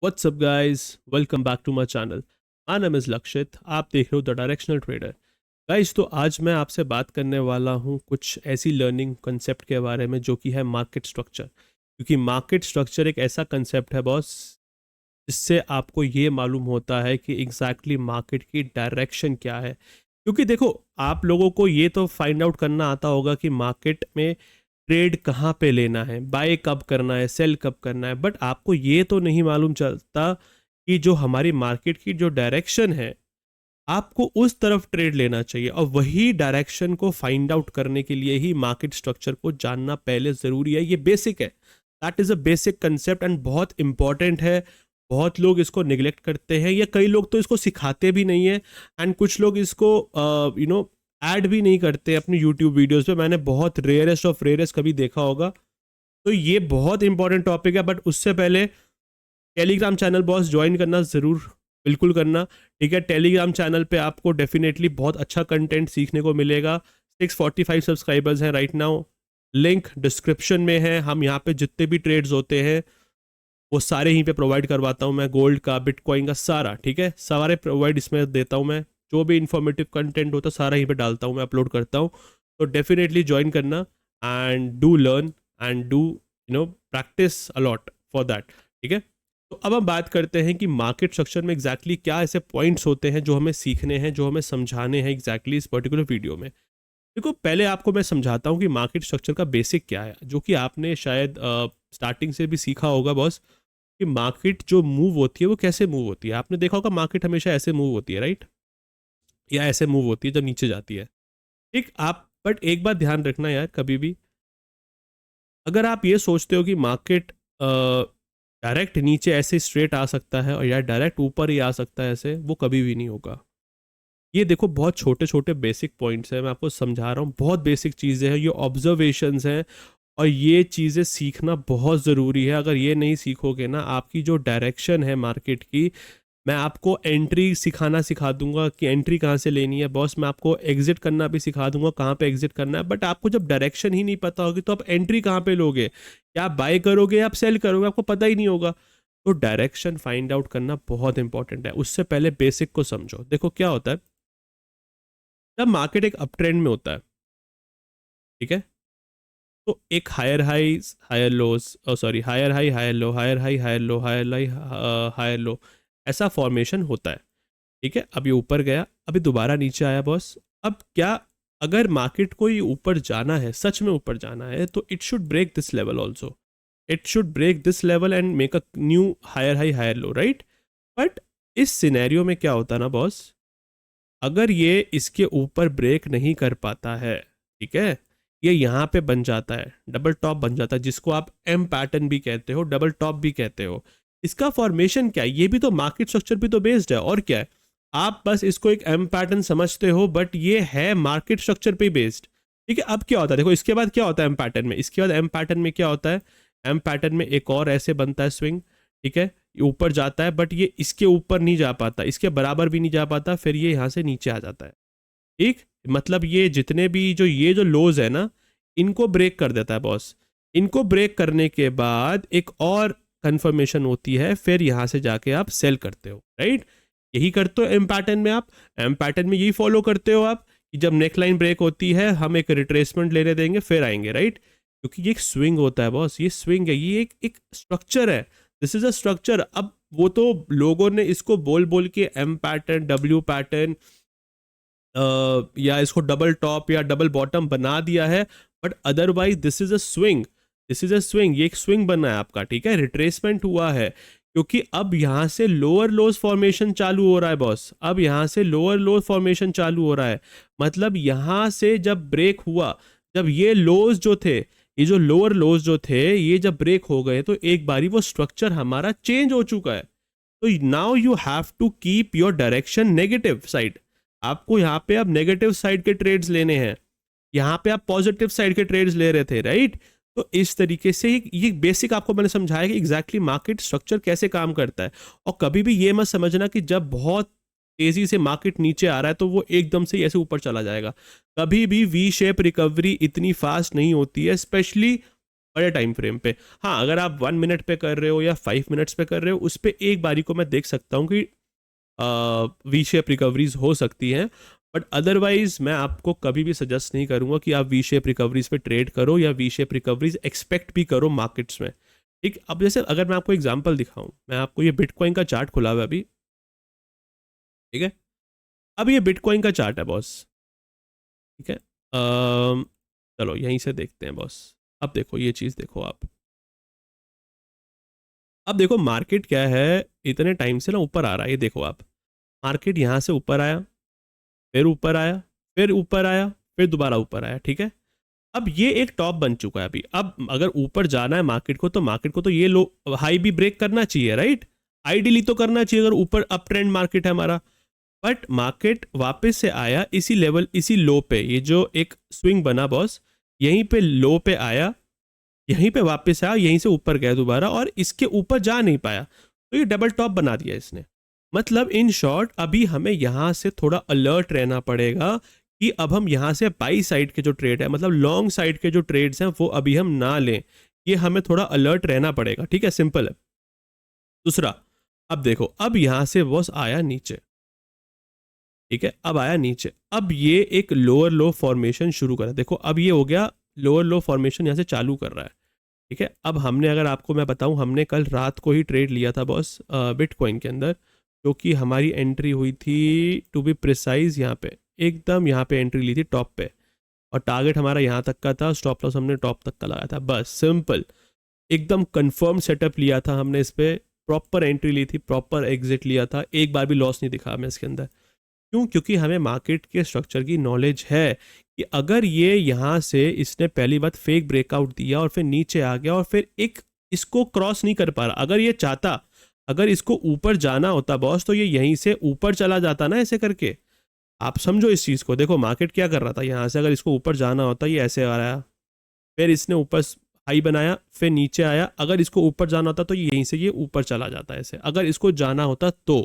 What's up guys, welcome back to my channel. My name is Lakshit. आप देख रहे हो द डायरेक्शनल ट्रेडर। गाइस, तो आज मैं आपसे बात करने वाला हूँ कुछ ऐसी लर्निंग कंसेप्ट के बारे में जो कि है मार्केट स्ट्रक्चर। क्योंकि मार्केट स्ट्रक्चर एक ऐसा कंसेप्ट है बॉस, जिससे आपको ये मालूम होता है कि एग्जैक्टली मार्केट की डायरेक्शन क्या है। क्योंकि देखो, आप लोगों को ये तो फाइंड आउट करना आता होगा कि मार्केट में ट्रेड कहाँ पे लेना है, बाय कब करना है, सेल कब करना है, बट आपको ये तो नहीं मालूम चलता कि जो हमारी मार्केट की जो डायरेक्शन है, आपको उस तरफ ट्रेड लेना चाहिए। और वही डायरेक्शन को फाइंड आउट करने के लिए ही मार्केट स्ट्रक्चर को जानना पहले ज़रूरी है। ये बेसिक है, that is a basic concept and बहुत इंपॉर्टेंट है। बहुत लोग इसको निगलेक्ट करते हैं, या कई लोग तो इसको सिखाते भी नहीं है, एंड कुछ लोग इसको ऐड भी नहीं करते अपनी यूट्यूब वीडियोस पे। मैंने बहुत रेयरेस्ट ऑफ रेयरेस्ट कभी देखा होगा। तो ये बहुत इंपॉर्टेंट टॉपिक है, बट उससे पहले टेलीग्राम चैनल बॉस ज्वाइन करना ज़रूर, बिल्कुल करना। ठीक है, टेलीग्राम चैनल पे आपको डेफिनेटली बहुत अच्छा कंटेंट सीखने को मिलेगा। 645 सब्सक्राइबर्स हैं राइट नाउ। लिंक डिस्क्रिप्शन में है। हम यहाँ पे जितने भी ट्रेड्स होते हैं वो सारे यहीं पे प्रोवाइड करवाता हूँ मैं, गोल्ड का, बिटकॉइन का, सारा। ठीक है, सारे प्रोवाइड इसमें देता हूँ मैं। जो भी इंफॉर्मेटिव कंटेंट होता है सारा यहीं पे डालता हूँ मैं, अपलोड करता हूँ। तो डेफिनेटली ज्वाइन करना and do learn and do practice a lot for that. ठीक है, तो अब हम बात करते हैं कि मार्केट स्ट्रक्चर में एग्जैक्टली क्या ऐसे पॉइंट्स होते हैं जो हमें सीखने हैं, जो हमें समझाने हैं एग्जैक्टली इस पर्टिकुलर वीडियो में। देखो, पहले आपको मैं समझाता हूँ कि मार्केट स्ट्रक्चर का बेसिक क्या है, जो कि आपने शायद स्टार्टिंग से भी सीखा होगा बॉस। कि मार्केट जो मूव होती है वो कैसे मूव होती है। आपने देखा होगा मार्केट हमेशा ऐसे मूव होती है, राइट? या ऐसे मूव होती है जब नीचे जाती है। ठीक, आप बट एक बात ध्यान रखना यार, कभी भी अगर आप ये सोचते हो कि मार्केट डायरेक्ट नीचे ऐसे स्ट्रेट आ सकता है और यार डायरेक्ट ऊपर ही आ सकता है ऐसे, वो कभी भी नहीं होगा। ये देखो, बहुत छोटे छोटे बेसिक पॉइंट्स हैं, मैं आपको समझा रहा हूँ। बहुत बेसिक चीज़ें हैं, ये ऑब्जर्वेशंस हैं। और ये चीज़ें सीखना बहुत ज़रूरी है। अगर ये नहीं सीखोगे ना, आपकी जो डायरेक्शन है मार्केट की, मैं आपको एंट्री सिखा दूंगा कि एंट्री कहाँ से लेनी है बॉस। मैं आपको एग्जिट करना भी सिखा दूंगा, कहाँ पे एग्जिट करना है। बट आपको जब डायरेक्शन ही नहीं पता होगी तो आप एंट्री कहाँ पे लोगे? क्या आप बाय करोगे या आप सेल करोगे? आपको पता ही नहीं होगा। तो डायरेक्शन फाइंड आउट करना बहुत इंपॉर्टेंट है। उससे पहले बेसिक को समझो। देखो क्या होता है, जब मार्केट एक अप ट्रेंड में होता है, ठीक है, तो एक higher high higher lows, sorry, higher high higher low, higher high higher low, higher high higher low, ऐसा फॉर्मेशन होता है। ठीक है, अब ये ऊपर गया, अभी दोबारा नीचे आया बॉस। अब क्या, अगर मार्केट को ये ऊपर जाना है, सच में ऊपर जाना है, तो it should break this level also. It should break this level and make a new higher high higher low, right? But इस सिनेरियो में क्या होता है ना बॉस, अगर ये इसके ऊपर ब्रेक नहीं कर पाता है, ठीक है, ये यहाँ पे बन जाता है, डबल टॉप बन जाता है, जिसको आप एम पैटर्न भी कहते हो, डबल टॉप भी कहते हो। इसका फॉर्मेशन क्या है? ये भी तो मार्केट स्ट्रक्चर भी तो बेस्ड है, और क्या है। आप बस इसको एक एम पैटर्न समझते हो, बट ये है मार्केट स्ट्रक्चर पे बेस्ड। ठीक है, अब क्या होता है, देखो इसके बाद क्या होता है एम पैटर्न में। इसके बाद एम पैटर्न में क्या होता है, एम पैटर्न में एक और ऐसे बनता है स्विंग। ठीक है, ये ऊपर जाता है, बट ये इसके ऊपर नहीं जा पाता, इसके बराबर भी नहीं जा पाता, फिर ये यहाँ से नीचे आ जाता है। ठीक, मतलब ये जितने भी ये जो लोज है ना, इनको ब्रेक कर देता है बॉस। इनको ब्रेक करने के बाद एक और कंफर्मेशन होती है, फिर यहाँ से जाके आप सेल करते हो, राइट? यही करते हो एम पैटर्न में। आप एम पैटर्न में यही फॉलो करते हो आप, कि जब नेक लाइन ब्रेक होती है हम एक रिट्रेसमेंट लेने देंगे, फिर आएंगे, राइट? क्योंकि ये एक स्विंग होता है बॉस, ये स्विंग है, ये एक स्ट्रक्चर है। This is a structure. अब वो तो लोगों ने इसको बोल बोल के एम पैटर्न, डब्ल्यू पैटर्न, या इसको डबल टॉप या डबल बॉटम बना दिया है, but otherwise this is a swing. This is a swing, ये एक स्विंग बना है आपका। ठीक है, रिट्रेसमेंट हुआ है, क्योंकि अब यहां से लोअर लोज फॉर्मेशन चालू हो रहा है बॉस। अब यहां से लोअर लोज फॉर्मेशन चालू हो रहा है, मतलब यहां से जब ब्रेक हुआ, जब ये लोज जो थे, ये जो लोअर लोज जो थे, ये जब ब्रेक हो गए, तो एक बारी वो स्ट्रक्चर हमारा चेंज हो चुका है। तो now you have to keep your direction negative side. आपको यहाँ पे अब नेगेटिव साइड के ट्रेड्स लेने हैं, यहाँ पे आप पॉजिटिव साइड के ट्रेड्स ले रहे थे, राइट? तो इस तरीके से ये बेसिक आपको मैंने समझाया कि एग्जैक्टली मार्केट स्ट्रक्चर कैसे काम करता है। और कभी भी ये मत समझना कि जब बहुत तेजी से मार्केट नीचे आ रहा है तो वो एकदम से ऐसे ऊपर चला जाएगा। कभी भी वी शेप रिकवरी इतनी फास्ट नहीं होती है, स्पेशली बड़े टाइम फ्रेम पे। हाँ, अगर आप 1 मिनट पे कर रहे हो या 5 मिनट्स पे कर रहे हो, उस पर एक बारी को मैं देख सकता हूँ कि वी शेप रिकवरीज हो सकती हैं, बट अदरवाइज मैं आपको कभी भी सजेस्ट नहीं करूंगा कि आप वी शेप रिकवरीज पे ट्रेड करो या वी शेप रिकवरीज एक्सपेक्ट भी करो मार्केट्स में। ठीक, अब जैसे अगर मैं आपको एग्जांपल दिखाऊं, मैं आपको ये बिटकॉइन का चार्ट खुला हुआ है अभी, ठीक है। अब ये बिटकॉइन का चार्ट है बॉस, ठीक है। चलो यहीं से देखते हैं बॉस। अब देखो ये चीज़ देखो आप, अब देखो मार्केट क्या है, इतने टाइम से ना ऊपर आ रहा है, ये देखो आप, मार्केट यहाँ से ऊपर आया, फिर ऊपर आया, फिर ऊपर आया, फिर दोबारा ऊपर आया, ठीक है। अब ये एक टॉप बन चुका है अभी। अब अगर ऊपर जाना है मार्केट को, तो मार्केट को तो ये लो हाई भी ब्रेक करना चाहिए, राइट। आइडियली तो करना चाहिए अगर ऊपर अप ट्रेंड मार्केट है हमारा। बट मार्केट वापस से आया इसी लेवल, इसी लो पे, ये जो एक स्विंग बना बॉस, यहीं पे लो पे आया, यहीं पे वापस आया, यहीं से ऊपर गया दोबारा, और इसके ऊपर जा नहीं पाया, तो ये डबल टॉप बना दिया इसने। मतलब इन शॉर्ट अभी हमें यहाँ से थोड़ा अलर्ट रहना पड़ेगा कि अब हम यहाँ से बाई साइड के जो ट्रेड है, मतलब लॉन्ग साइड के जो ट्रेड्स हैं, वो अभी हम ना लें। ये हमें थोड़ा अलर्ट रहना पड़ेगा, ठीक है, सिंपल है। दूसरा, अब देखो, अब यहाँ से बॉस आया नीचे, ठीक है, अब आया नीचे, अब ये एक लोअर लो फॉर्मेशन शुरू करा, देखो अब ये हो गया लोअर लो फॉर्मेशन यहाँ से चालू कर रहा है, ठीक है। अब हमने, अगर आपको मैं बताऊं, हमने कल रात को ही ट्रेड लिया था बॉस बिटकॉइन के अंदर, जो कि हमारी एंट्री हुई थी, टू बी प्रिसाइज यहाँ पे, एकदम यहाँ पे एंट्री ली थी टॉप पे, और टारगेट हमारा यहाँ तक का था, स्टॉप लॉस हमने टॉप तक का लगाया था, बस सिंपल, एकदम कंफर्म सेटअप लिया था हमने इस पर, प्रॉपर एंट्री ली थी, प्रॉपर एग्जिट लिया था, एक बार भी लॉस नहीं दिखा हमें इसके अंदर। क्यों? क्योंकि हमें मार्केट के स्ट्रक्चर की नॉलेज है कि अगर ये यहाँ से, इसने पहली बात फेक ब्रेकआउट दिया और फिर नीचे आ गया और फिर एक इसको क्रॉस नहीं कर पा रहा, अगर ये चाहता, अगर इसको ऊपर जाना होता बॉस, तो ये यहीं से ऊपर चला जाता ना, ऐसे करके। आप समझो इस चीज़ को, देखो मार्केट क्या कर रहा था, यहाँ से अगर इसको ऊपर जाना होता, ये ऐसे आ रहा, फिर इसने ऊपर हाई बनाया, फिर नीचे आया, अगर इसको ऊपर जाना होता तो यहीं से ये ऊपर चला जाता ऐसे, अगर इसको जाना होता तो।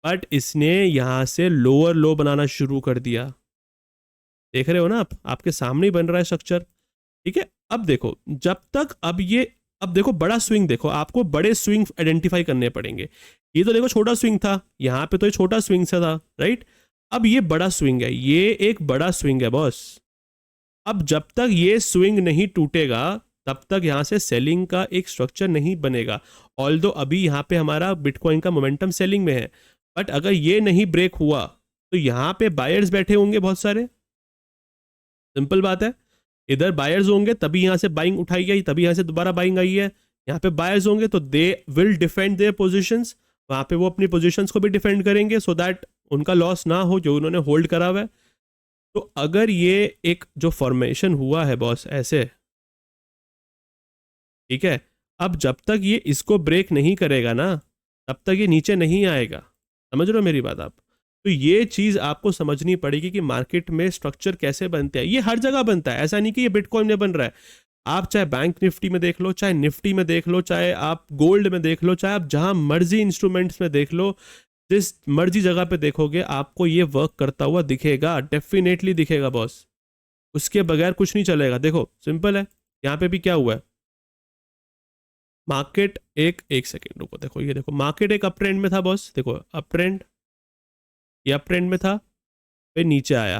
बट इसने यहाँ से लोअर लो बनाना शुरू कर दिया, देख रहे हो ना आप, आपके सामने ही बन रहा है स्ट्रक्चर, ठीक है। अब देखो, जब तक अब ये, अब देखो बड़ा स्विंग, देखो आपको बड़े स्विंग आइडेंटिफाई करने पड़ेंगे। ये तो देखो छोटा स्विंग था, यहाँ पे तो ये छोटा स्विंग सा था, राइट। अब ये बड़ा स्विंग है, ये एक बड़ा स्विंग है बॉस। अब जब तक ये स्विंग नहीं टूटेगा, तब तक यहाँ से सेलिंग का एक स्ट्रक्चर नहीं बनेगा। ऑल्दो अभी यहाँ पे हमारा बिटकॉइन का मोमेंटम सेलिंग में है, बट अगर ये नहीं ब्रेक हुआ, तो यहाँ पे बायर्स बैठे होंगे बहुत सारे, सिंपल बात है। इधर बायर्स होंगे तभी यहाँ से बाइंग उठाई गई, तभी यहाँ से दोबारा बाइंग आई है। यहाँ पे बायर्स होंगे तो they will defend their positions, वहाँ पे वो अपनी पोजीशंस को भी डिफेंड करेंगे, सो दैट उनका लॉस ना हो जो उन्होंने होल्ड करा हुआ है। तो अगर ये एक जो फॉर्मेशन हुआ है बॉस ऐसे, ठीक है, अब जब तक ये इसको ब्रेक नहीं करेगा ना, तब तक ये नीचे नहीं आएगा। समझ रहे हो मेरी बात आप? तो ये चीज़ आपको समझनी पड़ेगी कि मार्केट में स्ट्रक्चर कैसे बनते हैं। ये हर जगह बनता है, ऐसा नहीं कि ये बिटकॉइन में बन रहा है। आप चाहे बैंक निफ्टी में देख लो, चाहे निफ्टी में देख लो, चाहे आप गोल्ड में देख लो, चाहे आप जहां मर्जी इंस्ट्रूमेंट्स में देख लो, जिस मर्जी जगह पे देखोगे आपको ये वर्क करता हुआ दिखेगा, डेफिनेटली दिखेगा बॉस। उसके बगैर कुछ नहीं चलेगा। देखो सिंपल है, यहाँ पे भी क्या हुआ है, मार्केट एक एक सेकेंड रुको, देखो ये देखो, मार्केट एक अप ट्रेंड में था बॉस, देखो अप ट्रेंड, ये अप ट्रेंड में था, फिर नीचे आया,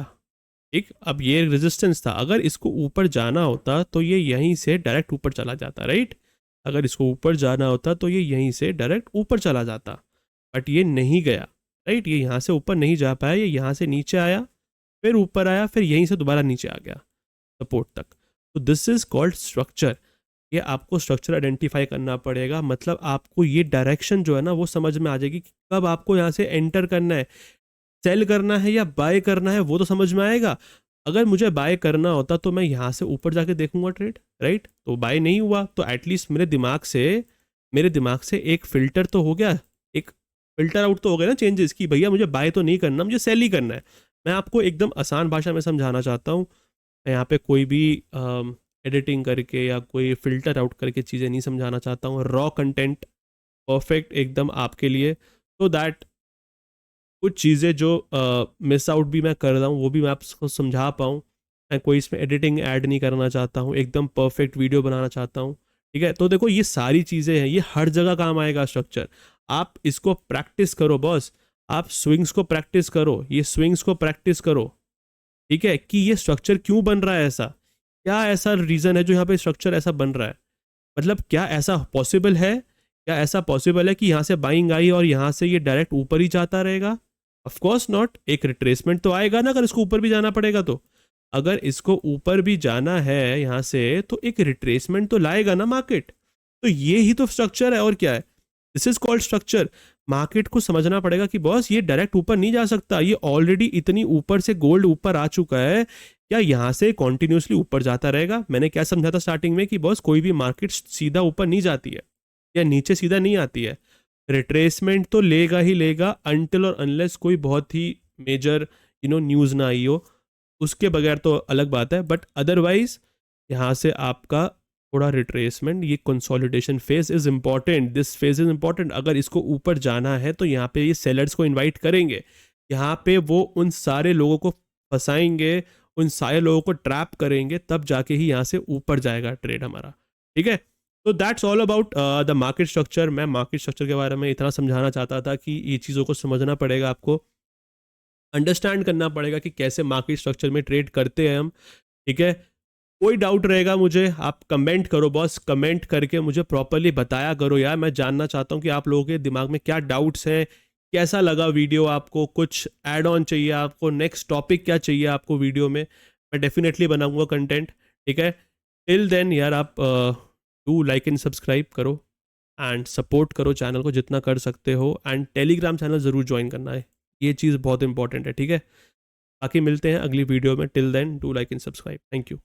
ठीक। अब ये रेजिस्टेंस था, अगर इसको ऊपर जाना होता तो ये यहीं से डायरेक्ट ऊपर चला जाता, राइट। अगर इसको ऊपर जाना होता तो ये यहीं से डायरेक्ट ऊपर चला जाता, बट ये नहीं गया, राइट। ये यहाँ से ऊपर नहीं जा पाया, ये यहाँ से नीचे आया, फिर ऊपर आया, फिर यहीं से दोबारा नीचे आ गया सपोर्ट तक। तो दिस इज कॉल्ड स्ट्रक्चर। ये आपको स्ट्रक्चर आइडेंटिफाई करना पड़ेगा, मतलब आपको ये डायरेक्शन जो है ना वो समझ में आ जाएगी कि कब आपको यहाँ से एंटर करना है, सेल करना है या बाय करना है, वो तो समझ में आएगा। अगर मुझे बाय करना होता तो मैं यहाँ से ऊपर जाके देखूंगा ट्रेड, राइट। तो बाय नहीं हुआ तो एटलीस्ट मेरे दिमाग से एक फिल्टर तो हो गया, एक फिल्टर आउट तो हो गया ना चेंजेस की, भैया मुझे बाय तो नहीं करना, मुझे सेल ही करना है। मैं आपको एकदम आसान भाषा में समझाना चाहता हूँ, यहाँ पे कोई भी एडिटिंग करके या कोई फिल्टर आउट करके चीज़ें नहीं समझाना चाहता हूँ। रॉ कंटेंट परफेक्ट एकदम आपके लिए, तो दैट कुछ चीज़ें जो मिस आउट भी मैं कर रहा हूँ वो भी मैं आपको समझा पाऊँ, मैं कोई इसमें एडिटिंग ऐड नहीं करना चाहता हूँ, एकदम परफेक्ट वीडियो बनाना चाहता हूँ। ठीक है, तो देखो ये सारी चीज़ें हैं, ये हर जगह काम आएगा स्ट्रक्चर। आप इसको प्रैक्टिस करो बॉस, आप स्विंग्स को प्रैक्टिस करो, ये स्विंग्स को प्रैक्टिस करो। ठीक है, कि ये स्ट्रक्चर क्यों बन रहा है ऐसा, क्या ऐसा रीज़न है जो यहाँ पे स्ट्रक्चर ऐसा बन रहा है, मतलब क्या ऐसा पॉसिबल है, क्या ऐसा पॉसिबल है कि यहाँ से बाइंग आई और यहाँ से ये डायरेक्ट ऊपर ही जाता रहेगा? ऑफ कोर्स नॉट, एक रिट्रेसमेंट तो आएगा ना अगर इसको ऊपर भी जाना पड़ेगा तो। अगर इसको ऊपर भी जाना है यहाँ से तो एक रिट्रेसमेंट तो लाएगा ना मार्केट। तो ये ही तो स्ट्रक्चर है और क्या है, this is called structure. Market को समझना पड़ेगा कि बॉस ये डायरेक्ट ऊपर नहीं जा सकता, ये ऑलरेडी इतनी ऊपर से गोल्ड ऊपर आ चुका है, क्या यहाँ से कॉन्टिन्यूसली ऊपर जाता रहेगा? मैंने क्या समझा था स्टार्टिंग में कि बॉस कोई भी मार्केट सीधा ऊपर नहीं जाती है या नीचे सीधा नहीं आती है, रिट्रेसमेंट तो लेगा ही लेगा अनटिल और अनलेस कोई बहुत ही मेजर न्यूज़ ना आई हो, उसके बगैर तो अलग बात है। बट अदरवाइज यहाँ से आपका थोड़ा रिट्रेसमेंट, ये consolidation phase is important, this phase is important. अगर इसको ऊपर जाना है तो यहाँ पे ये सेलर्स को इनवाइट करेंगे, यहाँ पे वो उन सारे लोगों को फंसाएंगे, उन सारे लोगों को ट्रैप करेंगे, तब जाके ही यहाँ से ऊपर जाएगा ट्रेड हमारा। ठीक है, तो that's all about the market structure. मैं मार्केट स्ट्रक्चर के बारे में इतना समझाना चाहता था कि ये चीज़ों को समझना पड़ेगा, आपको अंडरस्टैंड करना पड़ेगा कि कैसे मार्केट स्ट्रक्चर में ट्रेड करते हैं हम। ठीक है, कोई डाउट रहेगा मुझे आप कमेंट करो बॉस, कमेंट करके मुझे प्रॉपरली बताया करो यार, मैं जानना चाहता हूँ कि आप लोगों के दिमाग में क्या डाउट्स हैं, कैसा लगा वीडियो आपको, कुछ ऐड ऑन चाहिए आपको, नेक्स्ट टॉपिक क्या चाहिए आपको वीडियो में, मैं डेफिनेटली बनाऊंगा कंटेंट। ठीक है, टिल देन यार आप डू लाइक एंड सब्सक्राइब करो एंड सपोर्ट करो चैनल को जितना कर सकते हो, एंड टेलीग्राम चैनल ज़रूर ज्वाइन करना है, ये चीज़ बहुत इंपॉर्टेंट है। ठीक है, बाकी मिलते हैं अगली वीडियो में, till then do like and subscribe, thank you.